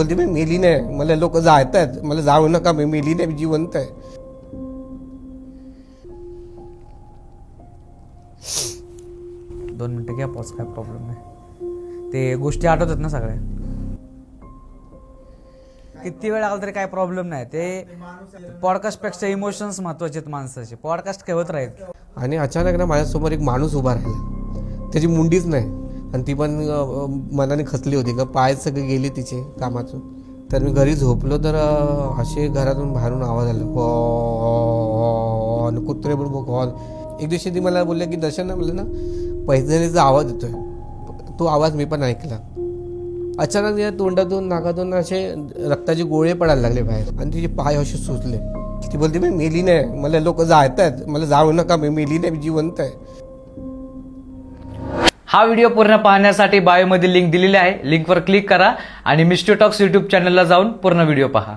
बोलते मी मेली नाही, मला लोक जाळतायत, मला जाऊ नका, मी मेली नाही, मी जिवंत आहे. दोन मिनिटं घ्या पॉज, काय प्रॉब्लेम नाही. ते गोष्टी आठवतात ना सगळ्या, किती वेळ लागला तरी काय प्रॉब्लेम नाही. ते पॉडकास्टपेक्षा इमोशन्स महत्वाचे आहेत माणसाचे. पॉडकास्ट ठेवत राहील. आणि अचानक ना माझ्यासमोर एक माणूस उभा राहिला, त्याची मुंडीच नाही आणि ती पण मनाने खचली होती का, पाय सगळे गेले तिचे कामातून. तर मी घरी झोपलो तर असे घरातून बाहेरून आवाज आला, आणि कुत्रे पण हॉल. एक दिवशी ती मला बोलले की दर्शन ना, मला ना पैजणीचा आवाज येतोय. तो आवाज मी पण ऐकला. अचानक या तोंडातून नाकातून असे रक्ताचे गोळे पडायला लागले बाहेर आणि तिचे पाय असे सुचले. ती बोलते मी मेली नाही, मला लोक जाळतायत, मला जाऊ नका, मी मेली नाही, मी जिवंत आहे. हा व्हिडिओ पूर्ण पाहण्यासाठी बायोमध्ये लिंक दिलेली आहे. लिंकवर क्लिक करा आणि मिस्टर टॉक्स यूट्यूब चॅनलला जाऊन पूर्ण व्हिडिओ पहा.